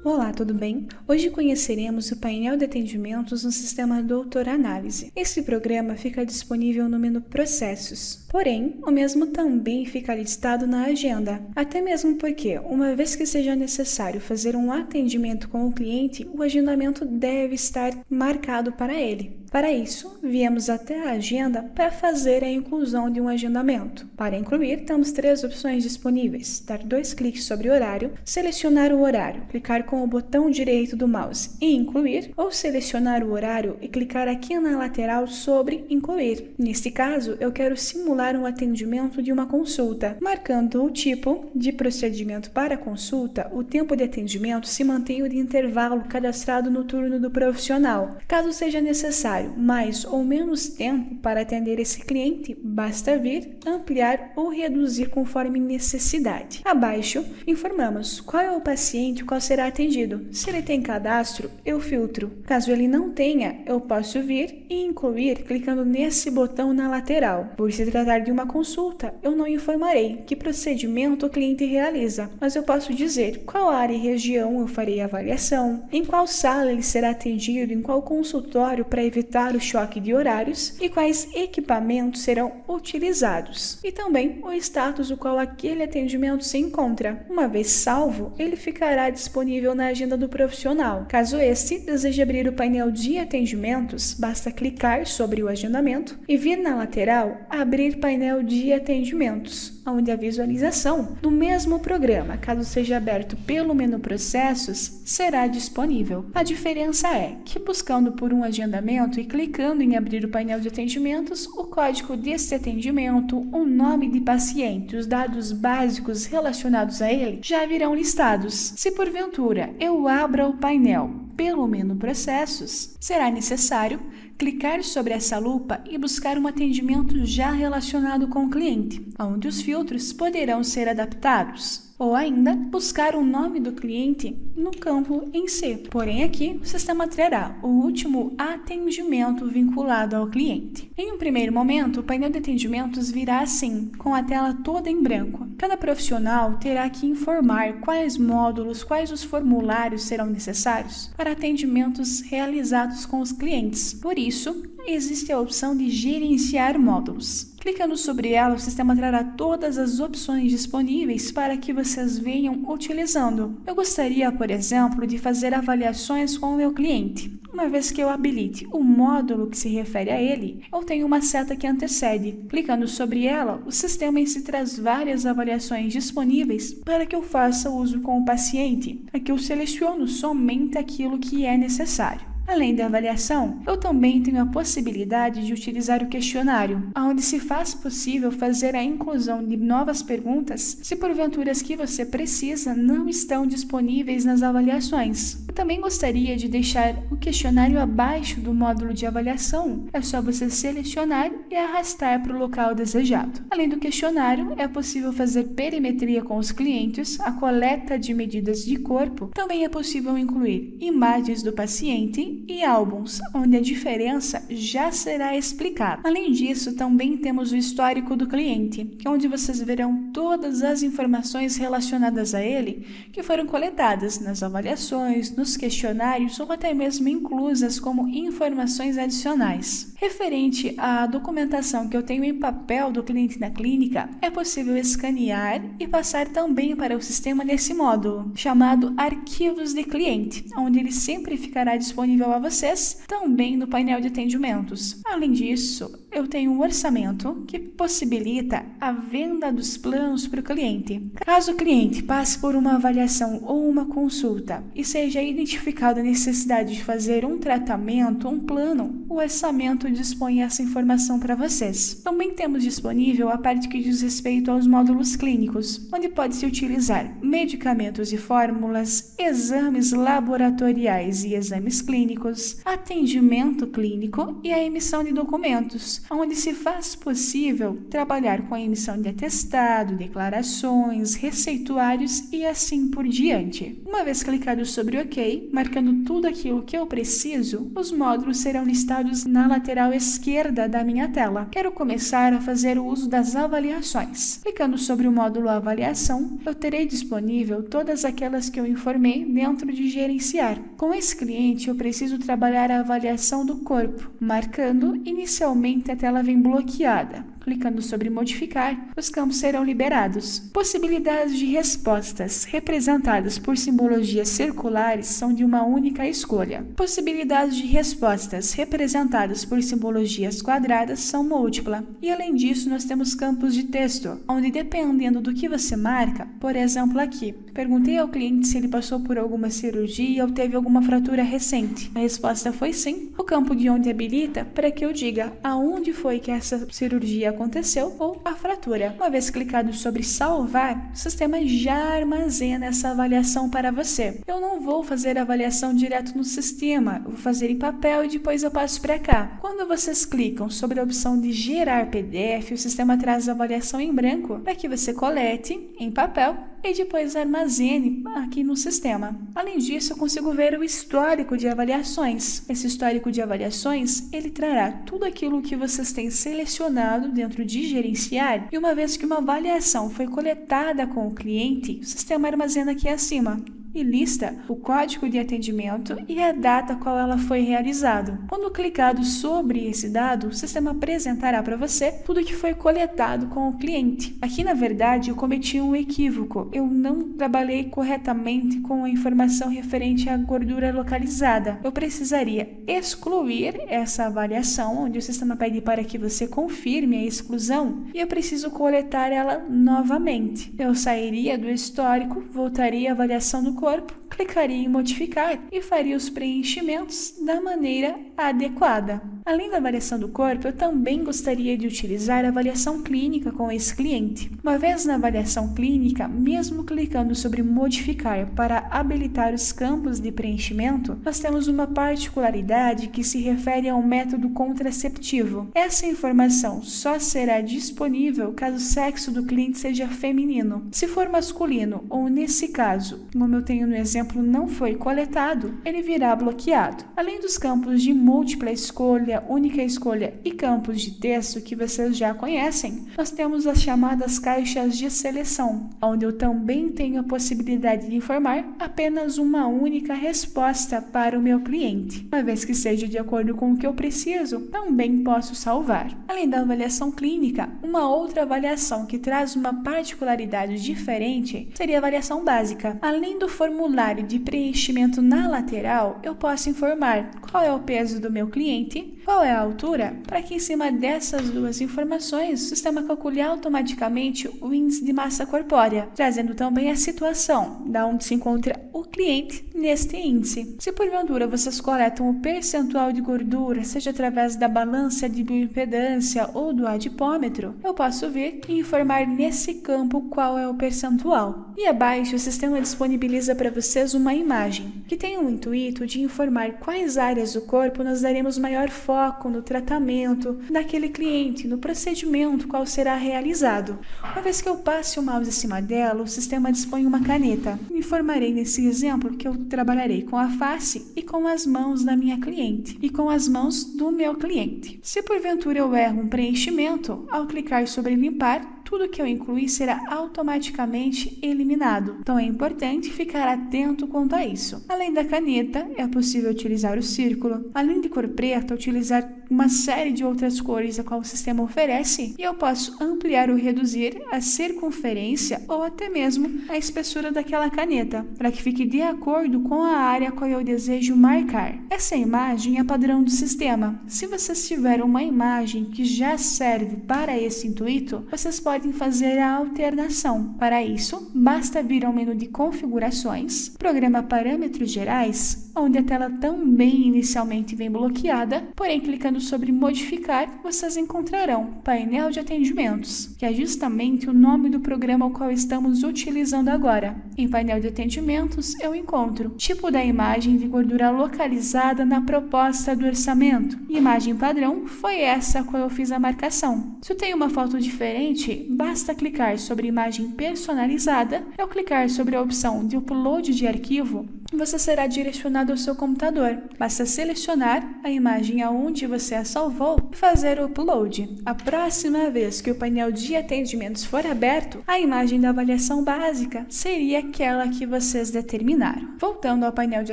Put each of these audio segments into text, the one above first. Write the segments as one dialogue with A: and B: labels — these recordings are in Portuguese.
A: Olá, tudo bem? Hoje conheceremos o painel de atendimentos no sistema Doutor Análise. Esse programa fica disponível no menu Processos. Porém, o mesmo também fica listado na agenda, até mesmo porque, uma vez que seja necessário fazer um atendimento com o cliente, o agendamento deve estar marcado para ele. Para isso, viemos até a agenda para fazer a inclusão de um agendamento. Para incluir, temos 3 opções disponíveis: dar 2 cliques sobre o horário, selecionar o horário, clicar com o botão direito do mouse e incluir, ou selecionar o horário e clicar aqui na lateral sobre incluir. Neste caso, eu quero simular um atendimento de uma consulta. Marcando o tipo de procedimento para consulta, o tempo de atendimento se mantém o de intervalo cadastrado no turno do profissional. Caso seja necessário mais ou menos tempo para atender esse cliente, basta vir, ampliar ou reduzir conforme necessidade. Abaixo, informamos qual é o paciente qual será atendido. Se ele tem cadastro, eu filtro. Caso ele não tenha, eu posso vir e incluir clicando nesse botão na lateral. Por se tratar de uma consulta, eu não informarei que procedimento o cliente realiza, mas eu posso dizer qual área e região eu farei a avaliação, em qual sala ele será atendido, em qual consultório para evitar o choque de horários e quais equipamentos serão utilizados, e também o status no qual aquele atendimento se encontra. Uma vez salvo, ele ficará disponível na agenda do profissional. Caso este deseje abrir o painel de atendimentos, basta clicar sobre o agendamento e vir na lateral abrir painel de atendimentos, onde a visualização do mesmo programa, caso seja aberto pelo menu Processos, será disponível. A diferença é que, buscando por um agendamento e clicando em abrir o painel de atendimentos, o código deste atendimento, o nome de paciente e os dados básicos relacionados a ele já virão listados. Se porventura eu abra o painel pelo menu Processos, será necessário clicar sobre essa lupa e buscar um atendimento já relacionado com o cliente, onde os filtros poderão ser adaptados. Ou ainda, buscar o nome do cliente no campo em si. Porém, aqui, o sistema trará o último atendimento vinculado ao cliente. Em um primeiro momento, o painel de atendimentos virá assim, com a tela toda em branco. Cada profissional terá que informar quais módulos, quais os formulários serão necessários para atendimentos realizados com os clientes. Por isso, existe a opção de gerenciar módulos. Clicando sobre ela, o sistema trará todas as opções disponíveis para que vocês venham utilizando. Eu gostaria, por exemplo, de fazer avaliações com o meu cliente. Uma vez que eu habilite o módulo que se refere a ele, eu tenho uma seta que antecede. Clicando sobre ela, o sistema em si traz várias avaliações disponíveis para que eu faça uso com o paciente. Aqui eu seleciono somente aquilo que é necessário. Além da avaliação, eu também tenho a possibilidade de utilizar o questionário, onde se faz possível fazer a inclusão de novas perguntas se porventura as que você precisa não estão disponíveis nas avaliações. Eu também gostaria de deixar o questionário abaixo do módulo de avaliação. É só você selecionar e arrastar para o local desejado. Além do questionário, é possível fazer perimetria com os clientes, a coleta de medidas de corpo. Também é possível incluir imagens do paciente e álbuns, onde a diferença já será explicada. Além disso, também temos o histórico do cliente, que é onde vocês verão todas as informações relacionadas a ele que foram coletadas nas avaliações, nos questionários ou até mesmo inclusas como informações adicionais. Referente à documentação que eu tenho em papel do cliente na clínica, é possível escanear e passar também para o sistema nesse módulo, chamado Arquivos de Cliente, onde ele sempre ficará disponível a vocês, também no painel de atendimentos. Além disso, eu tenho um orçamento que possibilita a venda dos planos para o cliente. Caso o cliente passe por uma avaliação ou uma consulta e seja identificada a necessidade de fazer um tratamento, um plano, o orçamento dispõe essa informação para vocês. Também temos disponível a parte que diz respeito aos módulos clínicos, onde pode-se utilizar medicamentos e fórmulas, exames laboratoriais e exames clínicos, atendimento clínico e a emissão de documentos. documentos, onde se faz possível trabalhar com a emissão de atestado, declarações, receituários e assim por diante. Uma vez clicado sobre OK, marcando tudo aquilo que eu preciso, os módulos serão listados na lateral esquerda da minha tela. Quero começar a fazer o uso das avaliações. Clicando sobre o módulo Avaliação, eu terei disponível todas aquelas que eu informei dentro de Gerenciar. Com esse cliente, eu preciso trabalhar a avaliação do corpo. Marcando, inicialmente a tela vem bloqueada. Clicando sobre Modificar, os campos serão liberados. Possibilidades de respostas, representadas por simbologias circulares, são de uma única escolha. Possibilidades de respostas, representadas por simbologias quadradas, são múltipla. E além disso, nós temos campos de texto, onde dependendo do que você marca, por exemplo aqui, perguntei ao cliente se ele passou por alguma cirurgia ou teve alguma fratura recente. A resposta foi sim. O campo de onde habilita para que eu diga aonde foi que essa cirurgia aconteceu ou a fratura. Uma vez clicado sobre salvar, o sistema já armazena essa avaliação para você. Eu não vou fazer a avaliação direto no sistema, eu vou fazer em papel e depois eu passo para cá. Quando vocês clicam sobre a opção de gerar PDF, o sistema traz a avaliação em branco para que você colete em papel e depois armazene aqui no sistema. Além disso, eu consigo ver o histórico de avaliações. Esse histórico de avaliações, ele trará tudo aquilo que vocês têm selecionado dentro de Gerenciar, e uma vez que uma avaliação foi coletada com o cliente, o sistema armazena aqui acima e lista o código de atendimento e a data qual ela foi realizada. Quando clicado sobre esse dado, o sistema apresentará para você tudo que foi coletado com o cliente. Aqui, na verdade, eu cometi um equívoco. Eu não trabalhei corretamente com a informação referente à gordura localizada. Eu precisaria excluir essa avaliação, onde o sistema pede para que você confirme a exclusão, e eu preciso coletar ela novamente. Eu sairia do histórico, voltaria à avaliação do corpo, clicaria em modificar e faria os preenchimentos da maneira adequada. Além da avaliação do corpo, eu também gostaria de utilizar a avaliação clínica com esse cliente. Uma vez na avaliação clínica, mesmo clicando sobre modificar para habilitar os campos de preenchimento, nós temos uma particularidade que se refere ao método contraceptivo. Essa informação só será disponível caso o sexo do cliente seja feminino. Se for masculino, ou nesse caso, como eu tenho no exemplo, não foi coletado, ele virá bloqueado. Além dos campos de múltipla escolha, única escolha e campos de texto que vocês já conhecem, nós temos as chamadas caixas de seleção, onde eu também tenho a possibilidade de informar apenas uma única resposta para o meu cliente. Uma vez que seja de acordo com o que eu preciso, também posso salvar. Além da avaliação clínica, uma outra avaliação que traz uma particularidade diferente seria a avaliação básica. Além do formulário de preenchimento na lateral, eu posso informar qual é o peso do meu cliente, qual é a altura, para que em cima dessas duas informações o sistema calcule automaticamente o índice de massa corpórea, trazendo também a situação da onde se encontra o cliente neste índice. Se porventura vocês coletam o percentual de gordura, seja através da balança de bioimpedância ou do adipômetro, eu posso ver e informar nesse campo qual é o percentual. E abaixo o sistema disponibiliza para vocês uma imagem que tem o intuito de informar quais áreas do corpo nós daremos maior foco no tratamento daquele cliente, no procedimento qual será realizado. Uma vez que eu passe o mouse acima dela, o sistema dispõe uma caneta. Informarei nesse exemplo que eu trabalharei com a face e com as mãos da minha cliente e com as mãos do meu cliente. Se porventura eu erro um preenchimento, ao clicar sobre limpar, tudo que eu incluí será automaticamente eliminado. Então é importante ficar atento quanto a isso. Além da caneta, é possível utilizar o círculo. Além de cor preta, utilizar uma série de outras cores a qual o sistema oferece, e eu posso ampliar ou reduzir a circunferência ou até mesmo a espessura daquela caneta, para que fique de acordo com a área a qual eu desejo marcar. Essa imagem é padrão do sistema. Se vocês tiverem uma imagem que já serve para esse intuito, vocês podem fazer a alternação. Para isso, basta vir ao menu de configurações, programa parâmetros gerais, onde a tela também inicialmente vem bloqueada, porém clicando clicando sobre modificar, vocês encontrarão painel de atendimentos, que é justamente o nome do programa ao qual estamos utilizando agora. Em painel de atendimentos, eu encontro tipo da imagem de gordura localizada na proposta do orçamento. Imagem padrão foi essa a qual eu fiz a marcação. Se eu tenho uma foto diferente, basta clicar sobre imagem personalizada. Ao clicar sobre a opção de upload de arquivo, você será direcionado ao seu computador. Basta selecionar a imagem aonde você a salvou e fazer o upload. A próxima vez que o painel de atendimentos for aberto, a imagem da avaliação básica seria aquela que vocês determinaram. Voltando ao painel de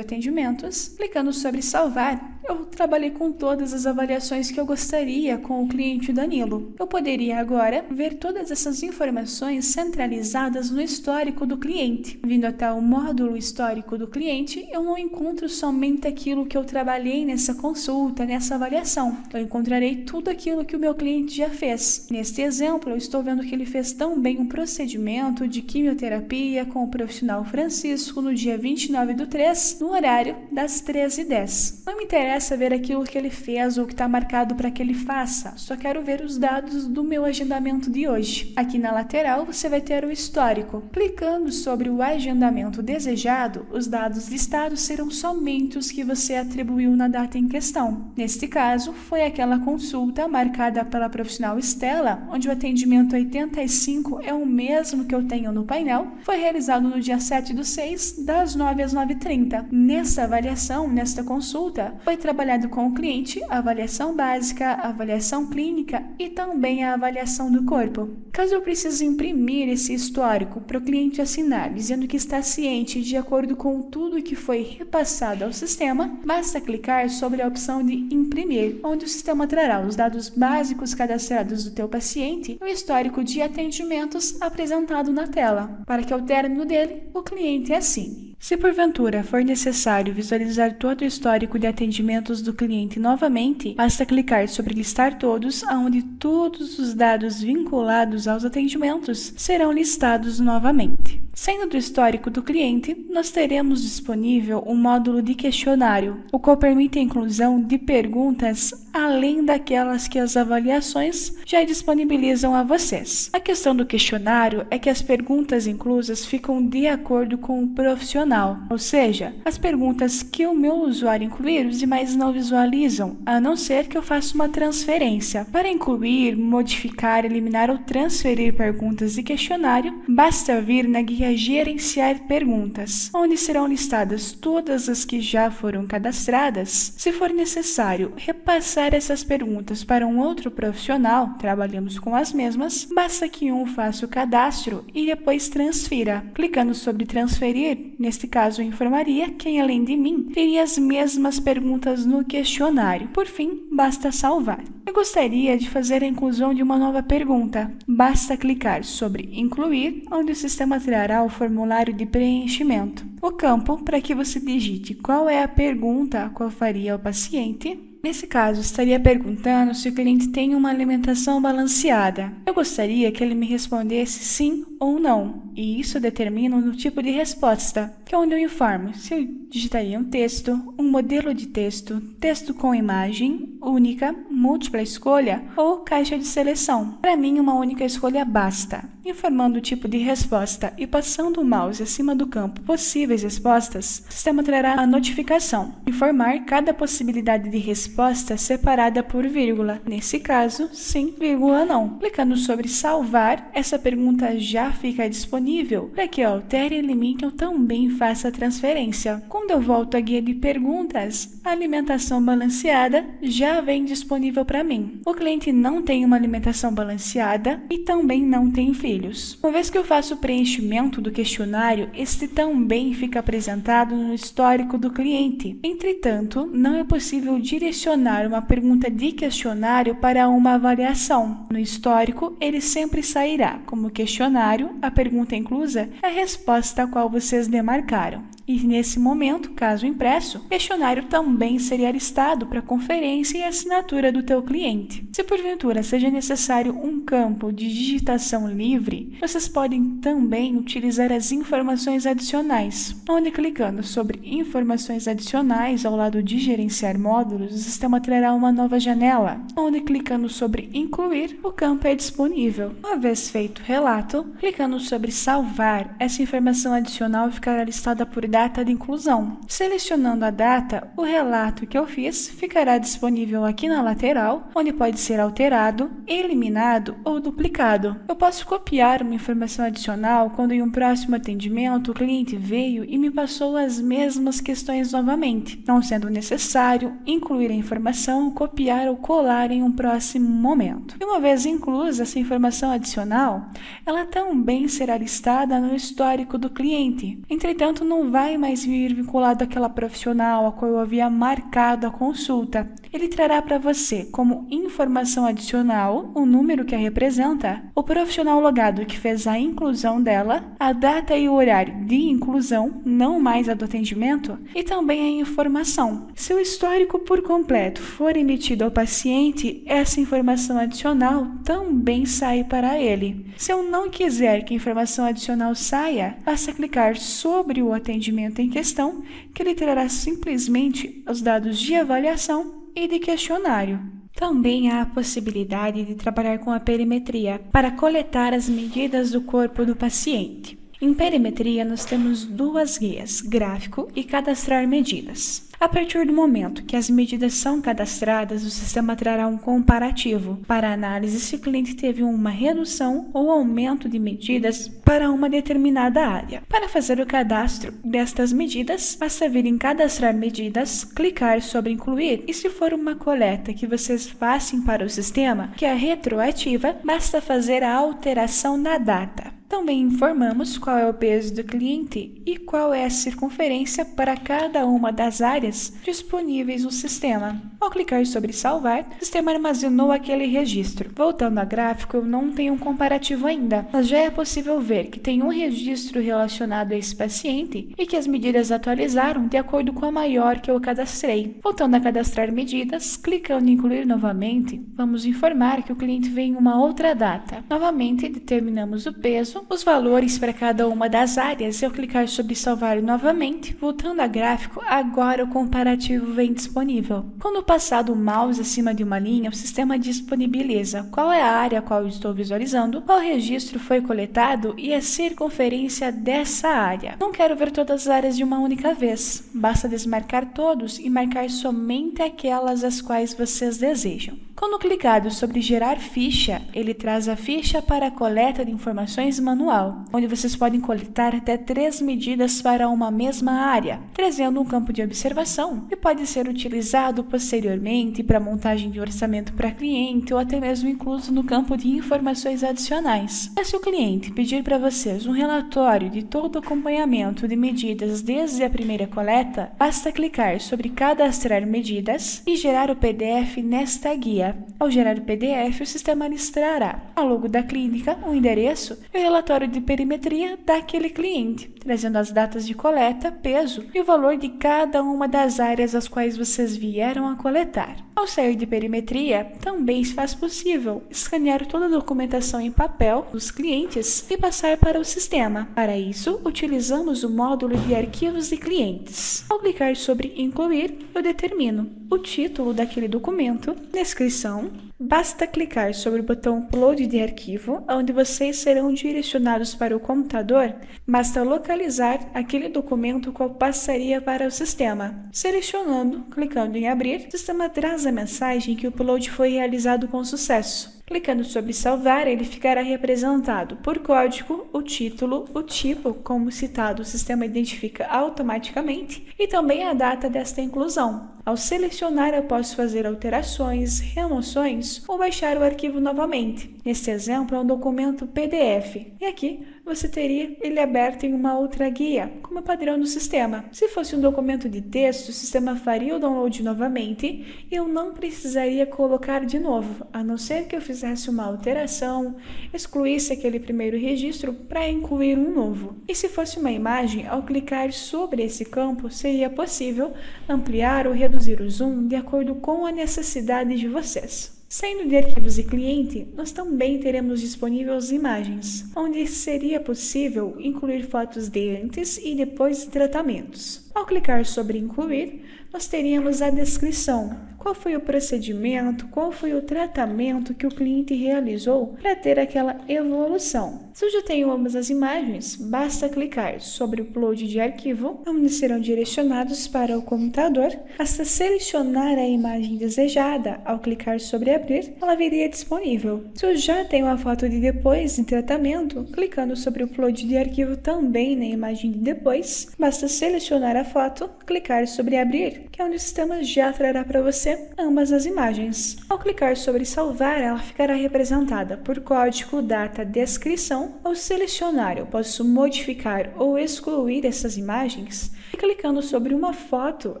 A: atendimentos, clicando sobre salvar, eu trabalhei com todas as avaliações que eu gostaria com o cliente Danilo. Eu poderia agora ver todas essas informações centralizadas no histórico do cliente. Vindo até o módulo histórico do cliente, eu não encontro somente aquilo que eu trabalhei nessa consulta, nessa avaliação. Eu encontrarei tudo aquilo que o meu cliente já fez. Neste exemplo, eu estou vendo que ele fez tão bem um procedimento de quimioterapia com o profissional Francisco no dia 29/3, no horário das 13h10. Não me interessa ver aquilo que ele fez ou que está marcado para que ele faça, só quero ver os dados do meu agendamento de hoje. Aqui na lateral você vai ter o histórico. Clicando sobre o agendamento desejado, os dados listados serão somente os que você atribuiu na data em questão. Neste caso, foi aquela consulta marcada pela profissional Estela, onde o atendimento 85 é o mesmo que eu tenho no painel, foi realizado no dia 7/6, das 9 às 9h30. Nessa avaliação, nesta consulta, foi trabalhado com o cliente a avaliação básica, a avaliação clínica e também a avaliação do corpo. Caso eu precise imprimir esse histórico para o cliente assinar, dizendo que está ciente de acordo com tudo que foi repassado ao sistema, basta clicar sobre a opção de imprimir, onde o sistema trará os dados básicos cadastrados do teu paciente e o histórico de atendimentos apresentado na tela, para que ao término dele, o cliente assine. Se porventura for necessário visualizar todo o histórico de atendimentos do cliente novamente, basta clicar sobre listar todos, onde todos os dados vinculados aos atendimentos serão listados novamente. Saindo do histórico do cliente, nós teremos disponível um módulo de questionário, o qual permite a inclusão de perguntas além daquelas que as avaliações já disponibilizam a vocês. A questão do questionário é que as perguntas inclusas ficam de acordo com o profissional, ou seja, as perguntas que o meu usuário incluir, os demais não visualizam, a não ser que eu faça uma transferência. Para incluir, modificar, eliminar ou transferir perguntas de questionário, basta vir na guia Gerenciar perguntas, onde serão listadas todas as que já foram cadastradas. Se for necessário repassar essas perguntas para um outro profissional, trabalhamos com as mesmas, basta que um faça o cadastro e depois transfira. Clicando sobre transferir, neste caso eu informaria quem além de mim teria as mesmas perguntas no questionário. Por fim, basta salvar. Eu gostaria de fazer a inclusão de uma nova pergunta. Basta clicar sobre incluir, onde o sistema trará o formulário de preenchimento. O campo para que você digite qual é a pergunta a qual faria ao paciente. Nesse caso, estaria perguntando se o cliente tem uma alimentação balanceada. Eu gostaria que ele me respondesse sim ou não, e isso determina o tipo de resposta, que é onde eu informo se eu digitaria um texto, um modelo de texto, texto com imagem, única, múltipla escolha ou caixa de seleção. Para mim, uma única escolha basta. Informando o tipo de resposta e passando o mouse acima do campo possíveis respostas, o sistema trará a notificação, informar cada possibilidade de resposta separada por vírgula. Nesse caso, sim, vírgula não. Clicando sobre salvar, essa pergunta já fica disponível para que eu altere, elimine ou também faça a transferência. Quando eu volto à guia de perguntas, a alimentação balanceada já vem disponível para mim. O cliente não tem uma alimentação balanceada e também não tem filhos. Uma vez que eu faço o preenchimento do questionário, este também fica apresentado no histórico do cliente. Entretanto, não é possível direcionar uma pergunta de questionário para uma avaliação. No histórico, ele sempre sairá como questionário, a pergunta inclusa é a resposta a qual vocês demarcaram. E nesse momento, caso impresso, o questionário também seria listado para conferência e assinatura do teu cliente. Se porventura seja necessário um campo de digitação livre, vocês podem também utilizar as informações adicionais, onde clicando sobre informações adicionais ao lado de gerenciar módulos, o sistema trará uma nova janela, onde clicando sobre incluir, o campo é disponível. Uma vez feito o relato, clicando sobre salvar, essa informação adicional ficará listada por data de inclusão. Selecionando a data, o relato que eu fiz ficará disponível aqui na lateral, onde pode ser alterado, eliminado ou duplicado. Eu posso copiar uma informação adicional quando em um próximo atendimento o cliente veio e me passou as mesmas questões novamente, não sendo necessário incluir a informação, copiar ou colar em um próximo momento. E uma vez inclusa essa informação adicional, ela também será listada no histórico do cliente. Entretanto, não vai mais vir vinculado àquela profissional a qual eu havia marcado a consulta. Ele trará para você como informação adicional o número que a representa, o profissional logado que fez a inclusão dela, a data e o horário de inclusão, não mais a do atendimento, e também a informação. Se o histórico por completo for emitido ao paciente, essa informação adicional também sai para ele. Se eu não quiser que a informação adicional saia, basta clicar sobre o atendimento em questão, que ele trará simplesmente os dados de avaliação e de questionário. Também há a possibilidade de trabalhar com a perimetria para coletar as medidas do corpo do paciente. Em perimetria, nós temos duas guias, gráfico e cadastrar medidas. A partir do momento que as medidas são cadastradas, o sistema trará um comparativo para análise se o cliente teve uma redução ou aumento de medidas para uma determinada área. Para fazer o cadastro destas medidas, basta vir em cadastrar medidas, clicar sobre incluir e se for uma coleta que vocês passem para o sistema, que é retroativa, basta fazer a alteração na data. Também informamos qual é o peso do cliente e qual é a circunferência para cada uma das áreas disponíveis no sistema. Ao clicar sobre salvar, o sistema armazenou aquele registro. Voltando a gráfico, eu não tenho um comparativo ainda, mas já é possível ver que tem um registro relacionado a esse paciente e que as medidas atualizaram de acordo com a maior que eu cadastrei. Voltando a cadastrar medidas, clicando em incluir novamente, vamos informar que o cliente vem em uma outra data. Novamente, determinamos o peso, os valores para cada uma das áreas. Eu clicar sobre salvar novamente, voltando a gráfico, agora o comparativo vem disponível. Quando passado o mouse acima de uma linha, o sistema disponibiliza qual é a área a qual eu estou visualizando, qual registro foi coletado e a circunferência dessa área. Não quero ver todas as áreas de uma única vez, basta desmarcar todos e marcar somente aquelas as quais vocês desejam. Quando clicado sobre gerar ficha, ele traz a ficha para a coleta de informações manual, onde vocês podem coletar até 3 medidas para uma mesma área, trazendo um campo de observação que pode ser utilizado posteriormente para montagem de orçamento para cliente ou até mesmo incluso no campo de informações adicionais. Mas se o cliente pedir para vocês um relatório de todo o acompanhamento de medidas desde a primeira coleta, basta clicar sobre cadastrar medidas e gerar o PDF nesta guia. Ao gerar o PDF, o sistema listrará a logo da clínica, o endereço e o relatório de perimetria daquele cliente, trazendo as datas de coleta, peso e o valor de cada uma das áreas às quais vocês vieram a coletar. Ao sair de perimetria, também se faz possível escanear toda a documentação em papel dos clientes e passar para o sistema. Para isso, utilizamos o módulo de arquivos de clientes. Ao clicar sobre incluir, eu determino o título daquele documento, descrição. Basta clicar sobre o botão Upload de arquivo, onde vocês serão direcionados para o computador. Basta localizar aquele documento qual passaria para o sistema. Selecionando, clicando em abrir, o sistema traz a mensagem que o upload foi realizado com sucesso. Clicando sobre salvar, ele ficará representado por código, o título, o tipo, como citado, o sistema identifica automaticamente, e também a data desta inclusão. Ao selecionar, eu posso fazer alterações, remoções ou baixar o arquivo novamente. Neste exemplo, é um documento PDF. E aqui você teria ele aberto em uma outra guia, como é padrão no sistema. Se fosse um documento de texto, o sistema faria o download novamente e eu não precisaria colocar de novo, a não ser que eu fizesse fizesse uma alteração, excluísse aquele primeiro registro para incluir um novo. E se fosse uma imagem, ao clicar sobre esse campo, seria possível ampliar ou reduzir o zoom de acordo com a necessidade de vocês. Saindo de arquivos e cliente, nós também teremos disponíveis imagens, onde seria possível incluir fotos de antes e depois de tratamentos. Ao clicar sobre incluir, nós teríamos a descrição, qual foi o procedimento, qual foi o tratamento que o cliente realizou para ter aquela evolução. Se eu já tenho ambas as imagens, basta clicar sobre o upload de arquivo, onde serão direcionados para o computador. Basta selecionar a imagem desejada. Ao clicar sobre abrir, ela viria disponível. Se eu já tenho a foto de depois em tratamento, clicando sobre o upload de arquivo também na imagem de depois, basta selecionar a foto, clicar sobre abrir, que é onde o sistema já trará para você ambas as imagens. Ao clicar sobre salvar, ela ficará representada por código, data, descrição. Ao selecionar, eu posso modificar ou excluir essas imagens. E clicando sobre uma foto,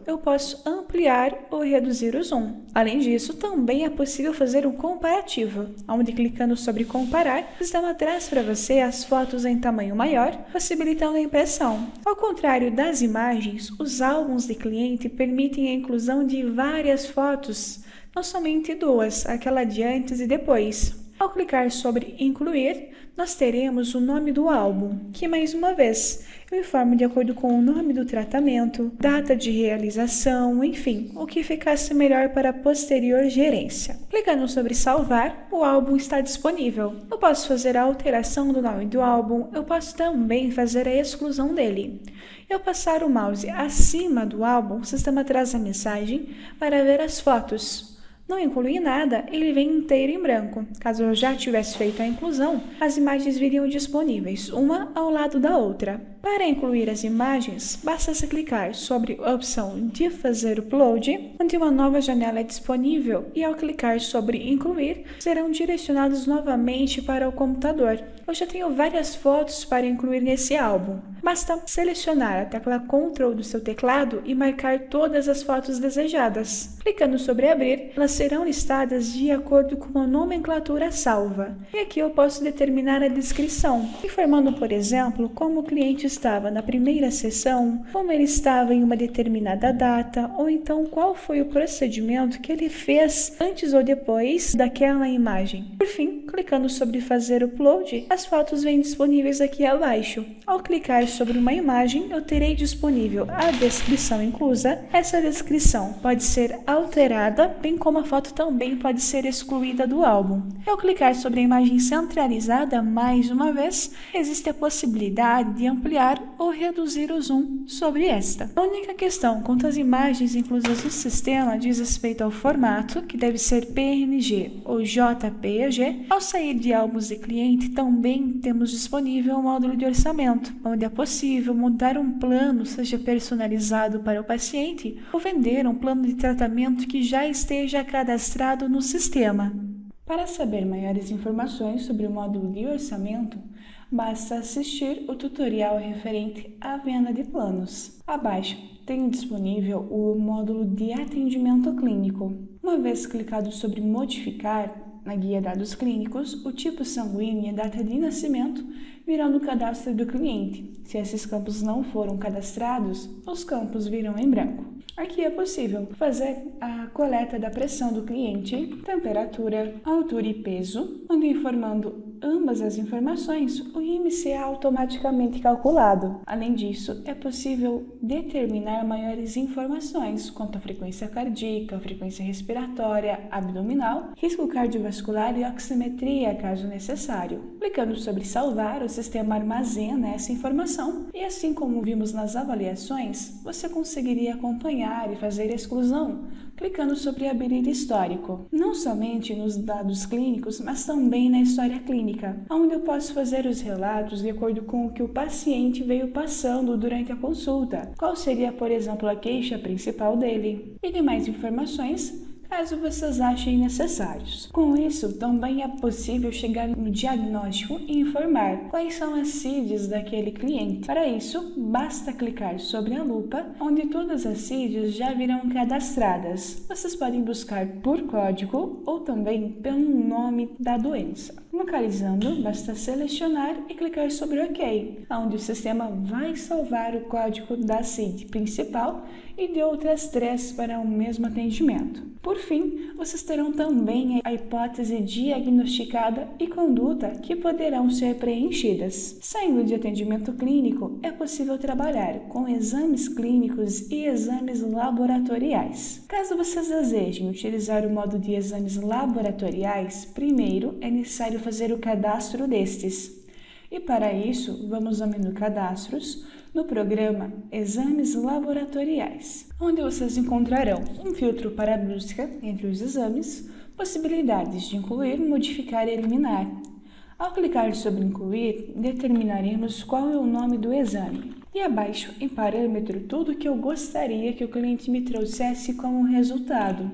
A: eu posso ampliar ou reduzir o zoom. Além disso, também é possível fazer um comparativo, onde clicando sobre comparar, o sistema traz para você as fotos em tamanho maior, possibilitando a impressão. Ao contrário das imagens, os álbuns de cliente permitem a inclusão de várias fotos, não somente duas, aquela de antes e depois. Ao clicar sobre incluir, nós teremos o nome do álbum, que mais uma vez eu informo de acordo com o nome do tratamento, data de realização, enfim, o que ficasse melhor para a posterior gerência. Clicando sobre salvar, o álbum está disponível. Eu posso fazer a alteração do nome do álbum, eu posso também fazer a exclusão dele. Ao passar o mouse acima do álbum, o sistema traz a mensagem para ver as fotos. Não incluí nada, ele vem inteiro em branco. Caso eu já tivesse feito a inclusão, as imagens viriam disponíveis, uma ao lado da outra. Para incluir as imagens, basta se clicar sobre a opção de fazer upload, onde uma nova janela é disponível, e ao clicar sobre incluir, serão direcionados novamente para o computador. Eu já tenho várias fotos para incluir nesse álbum. Basta selecionar a tecla Ctrl do seu teclado e marcar todas as fotos desejadas. Clicando sobre abrir, elas serão listadas de acordo com a nomenclatura salva. E aqui eu posso determinar a descrição, informando, por exemplo, como o cliente estava na primeira sessão, como ele estava em uma determinada data, ou então qual foi o procedimento que ele fez antes ou depois daquela imagem. Por fim, clicando sobre fazer upload, as fotos vêm disponíveis aqui abaixo. Ao clicar sobre uma imagem, eu terei disponível a descrição inclusa. Essa descrição pode ser alterada, bem como a foto também pode ser excluída do álbum. Ao clicar sobre a imagem centralizada, mais uma vez, existe a possibilidade de ampliar ou reduzir o zoom sobre esta. A única questão quanto às imagens inclusas no sistema diz respeito ao formato, que deve ser PNG ou JPEG. Ao sair de álbuns de cliente, também temos disponível o módulo de orçamento, onde é possível mudar um plano, seja personalizado para o paciente, ou vender um plano de tratamento que já esteja cadastrado no sistema. Para saber maiores informações sobre o módulo de orçamento, basta assistir o tutorial referente à venda de planos. Abaixo tenho disponível o módulo de atendimento clínico. Uma vez clicado sobre modificar, na guia dados clínicos, o tipo sanguíneo e a data de nascimento virão no cadastro do cliente. Se esses campos não foram cadastrados, os campos virão em branco. Aqui é possível fazer a coleta da pressão do cliente, temperatura, altura e peso, onde informando ambas as informações, o IMC é automaticamente calculado. Além disso, é possível determinar maiores informações quanto à frequência cardíaca, frequência respiratória, abdominal, risco cardiovascular e oximetria, caso necessário. Clicando sobre salvar, o sistema armazena essa informação e, assim como vimos nas avaliações, você conseguiria acompanhar e fazer a exclusão, clicando sobre abrir histórico, não somente nos dados clínicos, mas também na história clínica, onde eu posso fazer os relatos de acordo com o que o paciente veio passando durante a consulta, qual seria, por exemplo, a queixa principal dele. E demais informações, caso vocês achem necessários. Com isso, também é possível chegar no diagnóstico e informar quais são as CIDs daquele cliente. Para isso, basta clicar sobre a lupa, onde todas as CIDs já virão cadastradas. Vocês podem buscar por código ou também pelo nome da doença. Localizando, basta selecionar e clicar sobre OK, onde o sistema vai salvar o código da CID principal e de outras 3 para o mesmo atendimento. Por fim, vocês terão também a hipótese diagnosticada e conduta que poderão ser preenchidas. Saindo de atendimento clínico, é possível trabalhar com exames clínicos e exames laboratoriais. Caso vocês desejem utilizar o modo de exames laboratoriais, primeiro é necessário fazer o cadastro destes. E para isso, vamos ao menu Cadastros, no programa Exames Laboratoriais, onde vocês encontrarão um filtro para a busca entre os exames, possibilidades de incluir, modificar e eliminar. Ao clicar sobre Incluir, determinaremos qual é o nome do exame. E abaixo, em parâmetro, tudo que eu gostaria que o cliente me trouxesse como resultado,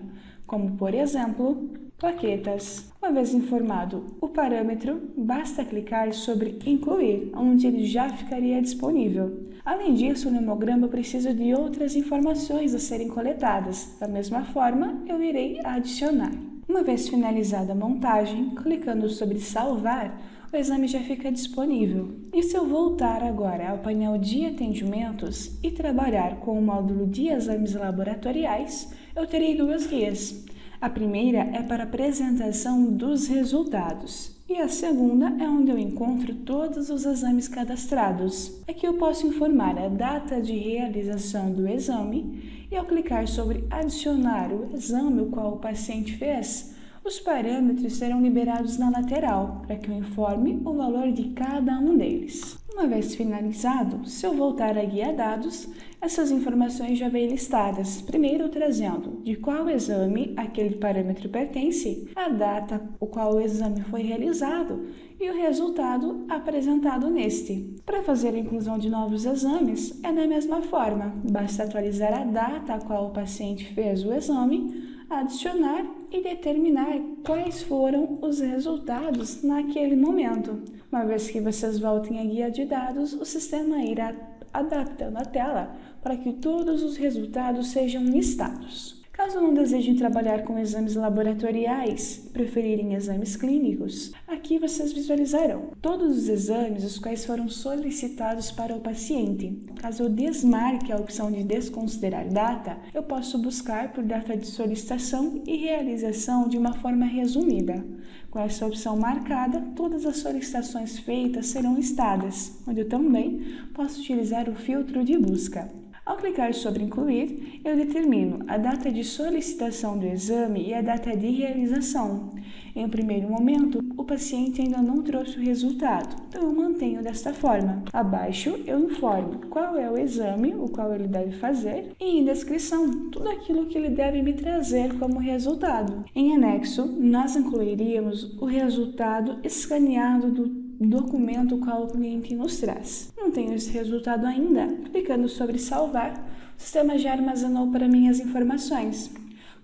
A: como por exemplo, plaquetas. Uma vez informado o parâmetro, basta clicar sobre Incluir, onde ele já ficaria disponível. Além disso, o hemograma precisa de outras informações a serem coletadas. Da mesma forma, eu irei adicionar. Uma vez finalizada a montagem, clicando sobre Salvar, o exame já fica disponível. E se eu voltar agora ao painel de atendimentos e trabalhar com o módulo de exames laboratoriais, eu terei 2 guias. A primeira é para a apresentação dos resultados e a segunda é onde eu encontro todos os exames cadastrados. Aqui eu posso informar a data de realização do exame e ao clicar sobre adicionar o exame o qual o paciente fez, os parâmetros serão liberados na lateral para que eu informe o valor de cada um deles. Uma vez finalizado, se eu voltar à guia dados, essas informações já vêm listadas, primeiro trazendo de qual exame aquele parâmetro pertence, a data o qual o exame foi realizado e o resultado apresentado neste. Para fazer a inclusão de novos exames, é da mesma forma, basta atualizar a data a qual o paciente fez o exame, adicionar e determinar quais foram os resultados naquele momento. Uma vez que vocês voltem à guia de dados, o sistema irá adaptando a tela para que todos os resultados sejam listados. Caso não desejem trabalhar com exames laboratoriais e preferirem exames clínicos, aqui vocês visualizarão todos os exames os quais foram solicitados para o paciente. Caso eu desmarque a opção de desconsiderar data, eu posso buscar por data de solicitação e realização de uma forma resumida. Com essa opção marcada, todas as solicitações feitas serão listadas, onde eu também posso utilizar o filtro de busca. Ao clicar sobre Incluir, eu determino a data de solicitação do exame e a data de realização. Em um primeiro momento, o paciente ainda não trouxe o resultado, então eu mantenho desta forma. Abaixo, eu informo qual é o exame, o qual ele deve fazer, e em descrição, tudo aquilo que ele deve me trazer como resultado. Em anexo, nós incluiríamos o resultado escaneado do documento qual o cliente nos traz. Não tenho esse resultado ainda? Clicando sobre salvar, o sistema já armazenou para mim as informações.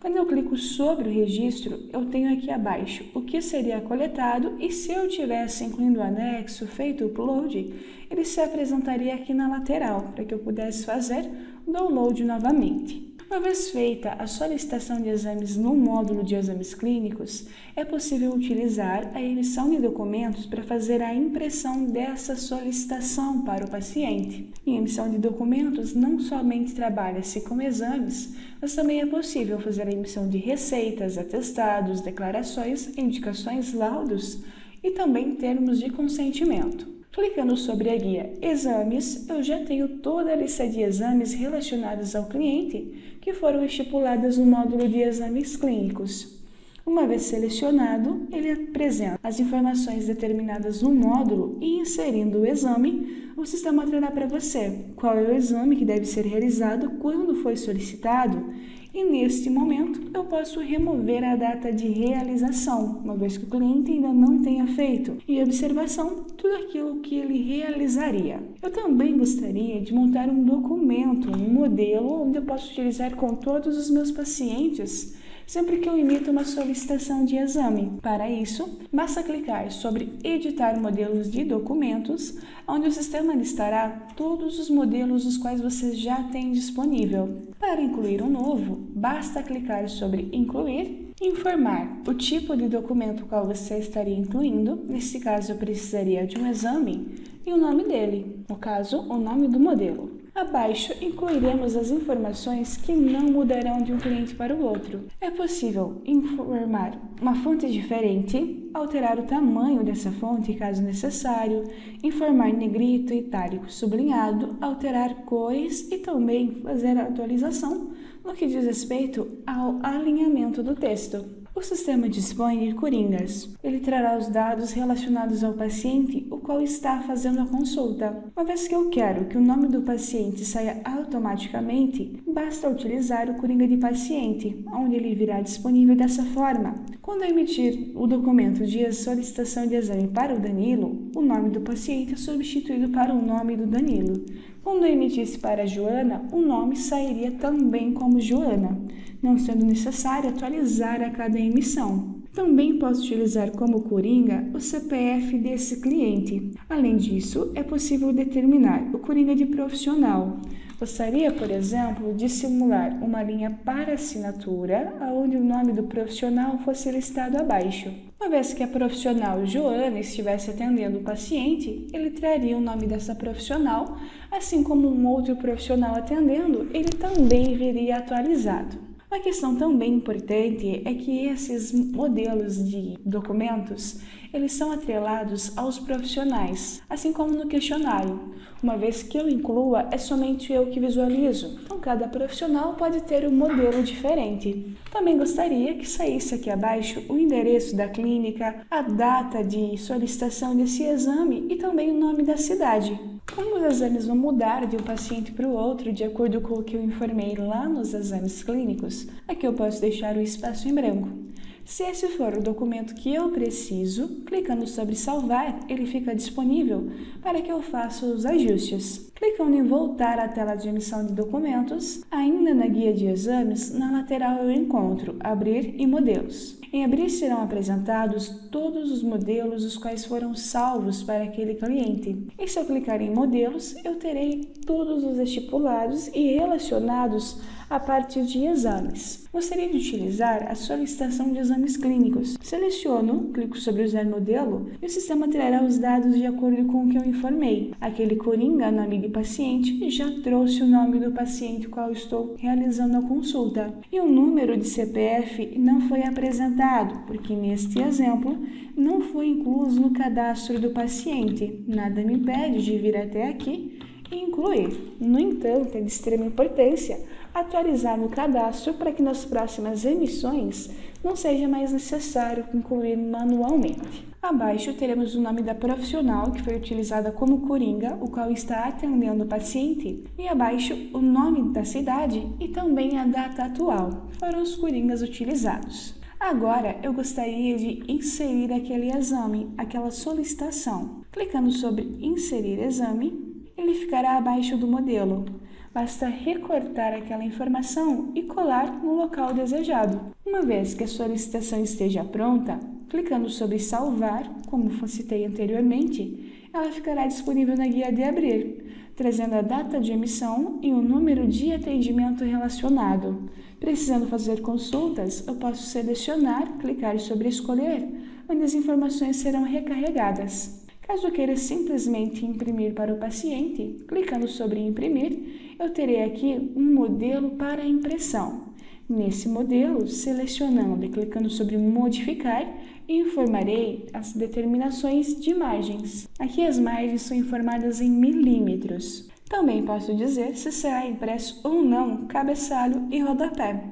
A: Quando eu clico sobre o registro, eu tenho aqui abaixo o que seria coletado e se eu tivesse incluindo o anexo, feito o upload, ele se apresentaria aqui na lateral para que eu pudesse fazer o download novamente. Uma vez feita a solicitação de exames no módulo de exames clínicos, é possível utilizar a emissão de documentos para fazer a impressão dessa solicitação para o paciente. Em emissão de documentos, não somente trabalha-se com exames, mas também é possível fazer a emissão de receitas, atestados, declarações, indicações, laudos e também termos de consentimento. Clicando sobre a guia Exames, eu já tenho toda a lista de exames relacionados ao cliente que foram estipuladas no módulo de exames clínicos. Uma vez selecionado, ele apresenta as informações determinadas no módulo e inserindo o exame, o sistema trará para você qual é o exame que deve ser realizado, quando foi solicitado e neste momento eu posso remover a data de realização, uma vez que o cliente ainda não tenha feito, e observação, tudo aquilo que ele realizaria. Eu também gostaria de montar um documento, um modelo, onde eu posso utilizar com todos os meus pacientes, sempre que eu emito uma solicitação de exame. Para isso, basta clicar sobre Editar modelos de documentos, onde o sistema listará todos os modelos os quais você já tem disponível. Para incluir um novo, basta clicar sobre Incluir, informar o tipo de documento qual você estaria incluindo, nesse caso eu precisaria de um exame, e o nome dele, no caso, o nome do modelo. Abaixo, incluiremos as informações que não mudarão de um cliente para o outro. É possível informar uma fonte diferente, alterar o tamanho dessa fonte caso necessário, informar negrito, itálico, sublinhado, alterar cores e também fazer a atualização no que diz respeito ao alinhamento do texto. O sistema dispõe de coringas. Ele trará os dados relacionados ao paciente, o qual está fazendo a consulta. Uma vez que eu quero que o nome do paciente saia automaticamente, basta utilizar o coringa de paciente, onde ele virá disponível dessa forma. Quando eu emitir o documento de solicitação de exame para o Danilo, o nome do paciente é substituído para o nome do Danilo. Quando eu emitisse para a Joana, o nome sairia também como Joana, não sendo necessário atualizar a cada emissão. Também posso utilizar como coringa o CPF desse cliente. Além disso, é possível determinar o coringa de profissional. Gostaria, por exemplo, de simular uma linha para assinatura, onde o nome do profissional fosse listado abaixo. Uma vez que a profissional Joana estivesse atendendo o paciente, ele traria o nome dessa profissional, assim como um outro profissional atendendo, ele também viria atualizado. Uma questão também importante é que esses modelos de documentos, eles são atrelados aos profissionais, assim como no questionário. Uma vez que eu inclua, é somente eu que visualizo, então cada profissional pode ter um modelo diferente. Também gostaria que saísse aqui abaixo o endereço da clínica, a data de solicitação desse exame e também o nome da cidade. Como os exames vão mudar de um paciente para o outro de acordo com o que eu informei lá nos exames clínicos, aqui eu posso deixar o espaço em branco. Se esse for o documento que eu preciso, clicando sobre salvar, ele fica disponível para que eu faça os ajustes. Clicando em voltar à tela de emissão de documentos, ainda na guia de exames, na lateral eu encontro abrir e modelos. Em abrir serão apresentados todos os modelos os quais foram salvos para aquele cliente. E se eu clicar em modelos, eu terei todos os estipulados e relacionados a partir de exames. Gostaria de utilizar a solicitação de exames clínicos. Seleciono, clico sobre usar modelo e o sistema trará os dados de acordo com o que eu informei. Aquele coringa, nome de paciente, já trouxe o nome do paciente qual estou realizando a consulta. E o número de CPF não foi apresentado, porque neste exemplo não foi incluso no cadastro do paciente. Nada me impede de vir até aqui e incluir. No entanto, é de extrema importância atualizar no cadastro para que nas próximas emissões não seja mais necessário incluir manualmente. Abaixo teremos o nome da profissional que foi utilizada como coringa, o qual está atendendo o paciente, e abaixo o nome da cidade e também a data atual. Foram os coringas utilizados. Agora, eu gostaria de inserir aquele exame, aquela solicitação. Clicando sobre Inserir exame, ele ficará abaixo do modelo. Basta recortar aquela informação e colar no local desejado. Uma vez que a solicitação esteja pronta, clicando sobre Salvar, como citei anteriormente, ela ficará disponível na guia de abrir, trazendo a data de emissão e o número de atendimento relacionado. Precisando fazer consultas, eu posso selecionar, clicar sobre Escolher, onde as informações serão recarregadas. Caso eu queira simplesmente imprimir para o paciente, clicando sobre Imprimir, eu terei aqui um modelo para impressão. Nesse modelo, selecionando e clicando sobre Modificar, informarei as determinações de margens. Aqui as margens são informadas em milímetros. Também posso dizer se será impresso ou não cabeçalho e rodapé.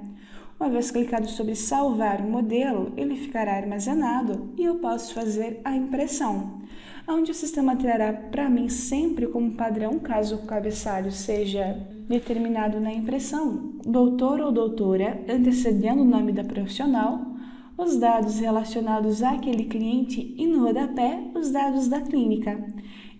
A: Uma vez clicado sobre Salvar o modelo, ele ficará armazenado e eu posso fazer a impressão, onde o sistema trará para mim sempre como padrão, caso o cabeçalho seja determinado na impressão, doutor ou doutora, antecedendo o nome da profissional, os dados relacionados àquele cliente e no rodapé, os dados da clínica.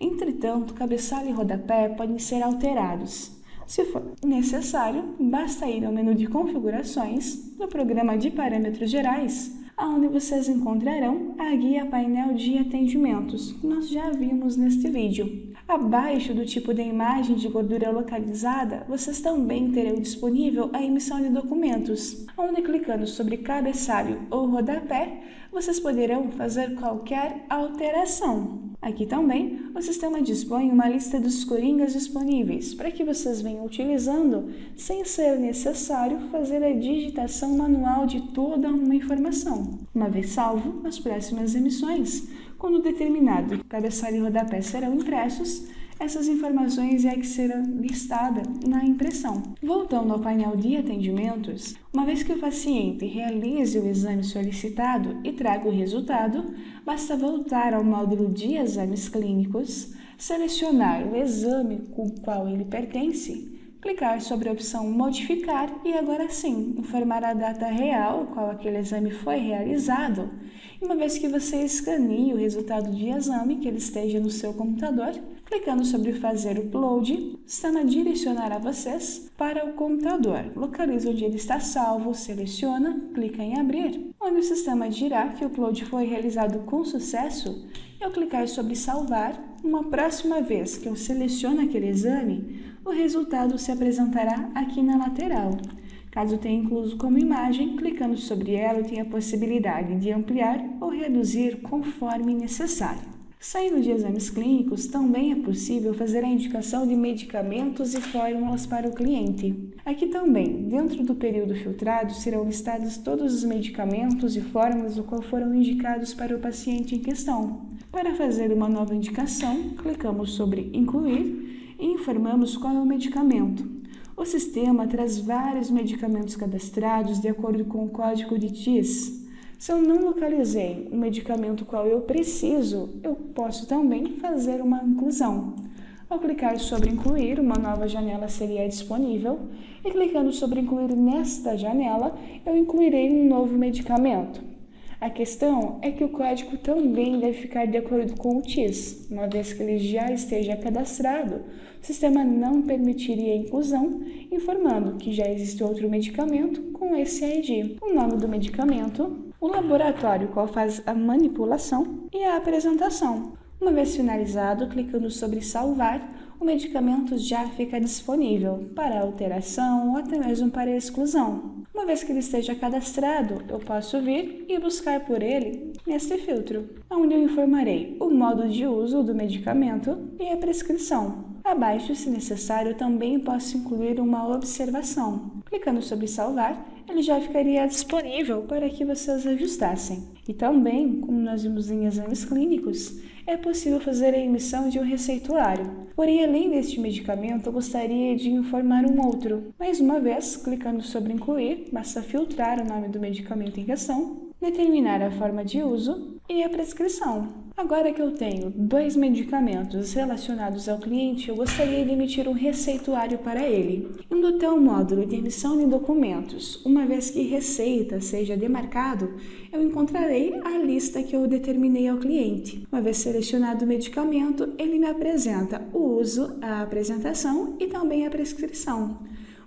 A: Entretanto, cabeçalho e rodapé podem ser alterados. Se for necessário, basta ir ao menu de configurações do programa de parâmetros gerais, onde vocês encontrarão a guia painel de atendimentos, que nós já vimos neste vídeo. Abaixo do tipo de imagem de gordura localizada, vocês também terão disponível a emissão de documentos, onde clicando sobre cabeçalho ou rodapé, vocês poderão fazer qualquer alteração. Aqui também, o sistema dispõe uma lista dos coringas disponíveis para que vocês venham utilizando sem ser necessário fazer a digitação manual de toda uma informação. Uma vez salvo, nas próximas emissões, quando determinado cabeçalho e rodapé serão impressos, essas informações é que serão listadas na impressão. Voltando ao painel de atendimentos, uma vez que o paciente realize o exame solicitado e traga o resultado, basta voltar ao módulo de exames clínicos, selecionar o exame com o qual ele pertence, clicar sobre a opção modificar e agora sim informar a data real qual aquele exame foi realizado. E uma vez que você escaneie o resultado de exame que ele esteja no seu computador, clicando sobre fazer upload, o sistema direcionará vocês para o computador. Localiza onde ele está salvo, seleciona, clica em abrir, onde o sistema dirá que o upload foi realizado com sucesso. E ao clicar sobre salvar, uma próxima vez que eu seleciono aquele exame, o resultado se apresentará aqui na lateral. Caso tenha incluso como imagem, clicando sobre ela, eu tenho a possibilidade de ampliar ou reduzir conforme necessário. Saindo de exames clínicos, também é possível fazer a indicação de medicamentos e fórmulas para o cliente. Aqui também, dentro do período filtrado, serão listados todos os medicamentos e fórmulas do qual foram indicados para o paciente em questão. Para fazer uma nova indicação, clicamos sobre incluir e informamos qual é o medicamento. O sistema traz vários medicamentos cadastrados de acordo com o código de TIS. Se eu não localizei o medicamento qual eu preciso, eu posso também fazer uma inclusão. Ao clicar sobre incluir, uma nova janela seria disponível e clicando sobre incluir nesta janela, eu incluirei um novo medicamento. A questão é que o código também deve ficar de acordo com o TIS. Uma vez que ele já esteja cadastrado, o sistema não permitiria a inclusão, informando que já existe outro medicamento com esse ID, o nome do medicamento, o laboratório qual faz a manipulação e a apresentação. Uma vez finalizado, clicando sobre salvar, o medicamento já fica disponível para alteração ou até mesmo para exclusão. Uma vez que ele esteja cadastrado, eu posso vir e buscar por ele neste filtro, onde eu informarei o modo de uso do medicamento e a prescrição. Abaixo, se necessário, eu também posso incluir uma observação. Clicando sobre salvar, ele já ficaria disponível para que vocês ajustassem. E também, como nós vimos em exames clínicos, é possível fazer a emissão de um receituário. Porém, além deste medicamento, eu gostaria de informar um outro. Mais uma vez, clicando sobre incluir, basta filtrar o nome do medicamento em questão, determinar a forma de uso e a prescrição. Agora que eu tenho 2 medicamentos relacionados ao cliente, eu gostaria de emitir um receituário para ele. Indo até o módulo de emissão de documentos, uma vez que receita seja demarcado, eu encontrarei a lista que eu determinei ao cliente. Uma vez selecionado o medicamento, ele me apresenta o uso, a apresentação e também a prescrição.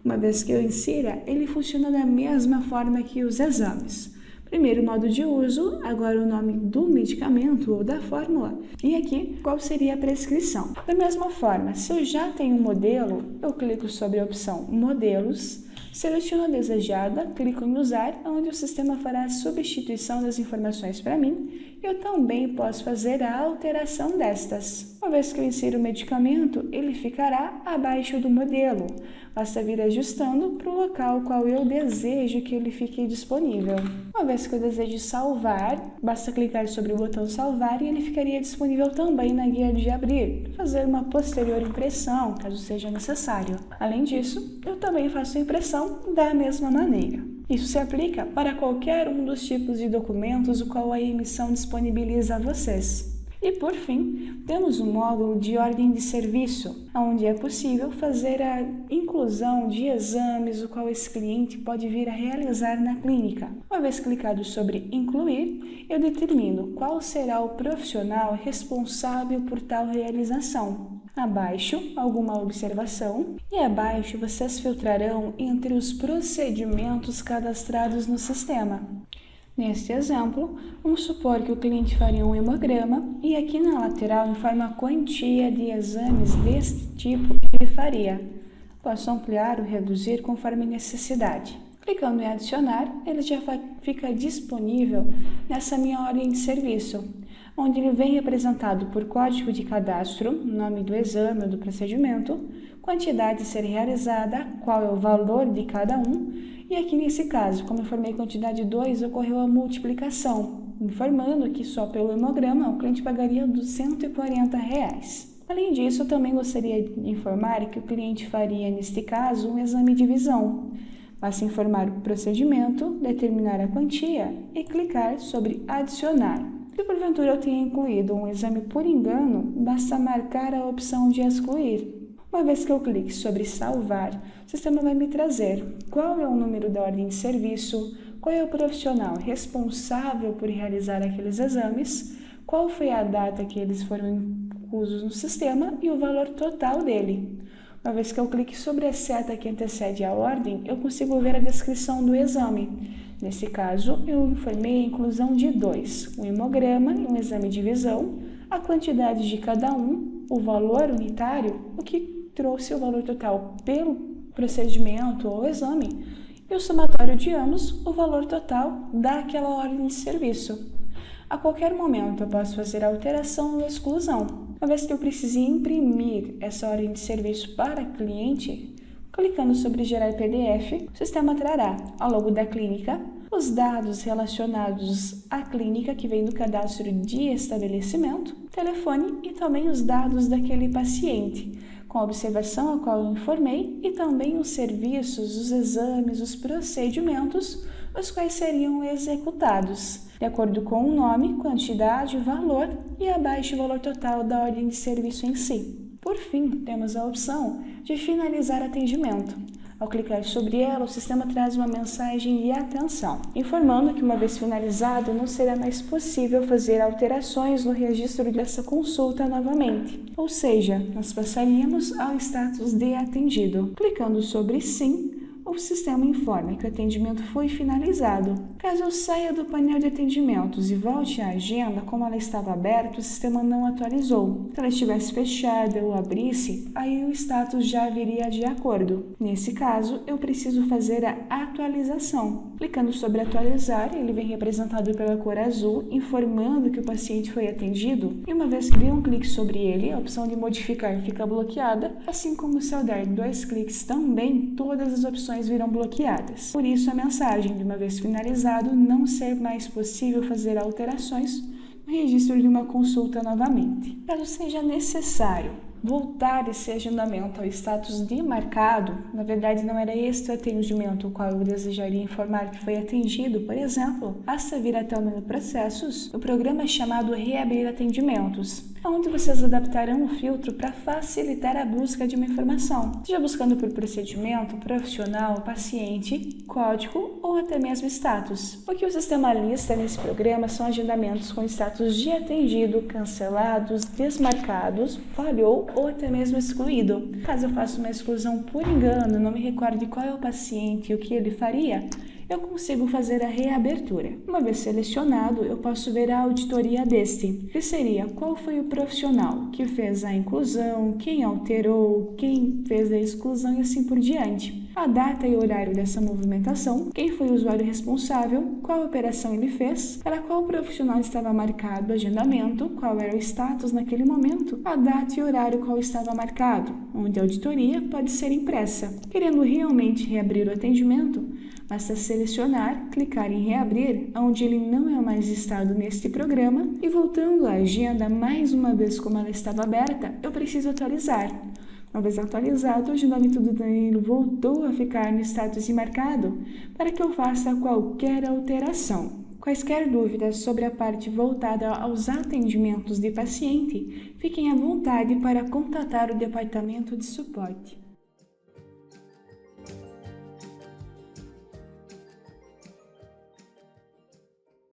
A: Uma vez que eu insira, ele funciona da mesma forma que os exames. Primeiro modo de uso, agora o nome do medicamento ou da fórmula, e aqui qual seria a prescrição. Da mesma forma, se eu já tenho um modelo, eu clico sobre a opção Modelos, seleciono a desejada, clico em Usar, onde o sistema fará a substituição das informações para mim, e eu também posso fazer a alteração destas. Uma vez que eu insiro o medicamento, ele ficará abaixo do modelo. Basta vir ajustando para o local qual eu desejo que ele fique disponível. Uma vez que eu desejo salvar, basta clicar sobre o botão salvar e ele ficaria disponível também na guia de abrir, fazer uma posterior impressão, caso seja necessário. Além disso, eu também faço a impressão da mesma maneira. Isso se aplica para qualquer um dos tipos de documentos o qual a emissão disponibiliza a vocês. E, por fim, temos um módulo de ordem de serviço, onde é possível fazer a inclusão de exames o qual esse cliente pode vir a realizar na clínica. Uma vez clicado sobre incluir, eu determino qual será o profissional responsável por tal realização. Abaixo, alguma observação, e abaixo vocês filtrarão entre os procedimentos cadastrados no sistema. Neste exemplo, vamos supor que o cliente faria um hemograma e aqui na lateral informa a quantia de exames deste tipo que ele faria. Posso ampliar ou reduzir conforme necessidade. Clicando em adicionar, ele já fica disponível nessa minha ordem de serviço, onde ele vem representado por código de cadastro, nome do exame ou do procedimento, quantidade a ser realizada, qual é o valor de cada um, e aqui nesse caso, como informei quantidade 2, ocorreu a multiplicação, informando que só pelo hemograma o cliente pagaria R$ 240. Além disso, eu também gostaria de informar que o cliente faria, neste caso, um exame de visão. Basta informar o procedimento, determinar a quantia e clicar sobre adicionar. Se porventura eu tenha incluído um exame por engano, basta marcar a opção de excluir. Uma vez que eu clique sobre salvar, o sistema vai me trazer qual é o número da ordem de serviço, qual é o profissional responsável por realizar aqueles exames, qual foi a data que eles foram inclusos no sistema e o valor total dele. Uma vez que eu clique sobre a seta que antecede a ordem, eu consigo ver a descrição do exame. Nesse caso, eu informei a inclusão de 2, um hemograma e um exame de visão, a quantidade de cada um, o valor unitário, o que trouxe o valor total pelo procedimento ou exame, e o somatório de ambos, o valor total daquela ordem de serviço. A qualquer momento eu posso fazer alteração ou exclusão. Uma vez que eu precise imprimir essa ordem de serviço para cliente, clicando sobre gerar PDF, o sistema trará a logo da clínica, os dados relacionados à clínica que vem do cadastro de estabelecimento, telefone e também os dados daquele paciente, com a observação a qual eu informei e também os serviços, os exames, os procedimentos, os quais seriam executados, de acordo com o nome, quantidade, valor e abaixo o valor total da ordem de serviço em si. Por fim, temos a opção de finalizar atendimento. Ao clicar sobre ela, o sistema traz uma mensagem de atenção, informando que uma vez finalizado, não será mais possível fazer alterações no registro dessa consulta novamente. Ou seja, nós passaríamos ao status de atendido. Clicando sobre sim, o sistema informa que o atendimento foi finalizado. Caso eu saia do painel de atendimentos e volte à agenda, como ela estava aberta, o sistema não atualizou. Se ela estivesse fechada ou abrisse, aí o status já viria de acordo. Nesse caso, eu preciso fazer a atualização. Clicando sobre atualizar, ele vem representado pela cor azul, informando que o paciente foi atendido, e uma vez que dei um clique sobre ele, a opção de modificar fica bloqueada, assim como se eu der 2 cliques também, todas as opções virão bloqueadas. Por isso, a mensagem de uma vez finalizado não ser mais possível fazer alterações no registro de uma consulta novamente. Caso seja necessário voltar esse agendamento ao status de marcado, na verdade não era este o atendimento o qual eu desejaria informar que foi atendido, por exemplo, basta vir até o menu Processos, o programa chamado Reabrir Atendimentos, onde vocês adaptarão o filtro para facilitar a busca de uma informação, seja buscando por procedimento, profissional, paciente, código ou até mesmo status. O que o sistema lista nesse programa são agendamentos com status de atendido, cancelados, desmarcados, falhou ou até mesmo excluído. Caso eu faça uma exclusão por engano, não me recorde qual é o paciente e o que ele faria, eu consigo fazer a reabertura. Uma vez selecionado, eu posso ver a auditoria deste, que seria qual foi o profissional que fez a inclusão, quem alterou, quem fez a exclusão e assim por diante. A data e horário dessa movimentação, quem foi o usuário responsável, qual operação ele fez, para qual profissional estava marcado o agendamento, qual era o status naquele momento, a data e horário qual estava marcado, onde a auditoria pode ser impressa. Querendo realmente reabrir o atendimento, basta selecionar, clicar em reabrir, onde ele não é mais listado neste programa, e voltando à agenda mais uma vez como ela estava aberta, eu preciso atualizar. Uma vez atualizado, o agendamento do Danilo voltou a ficar no status de marcado para que eu faça qualquer alteração. Quaisquer dúvidas sobre a parte voltada aos atendimentos de paciente, fiquem à vontade para contatar o departamento de suporte.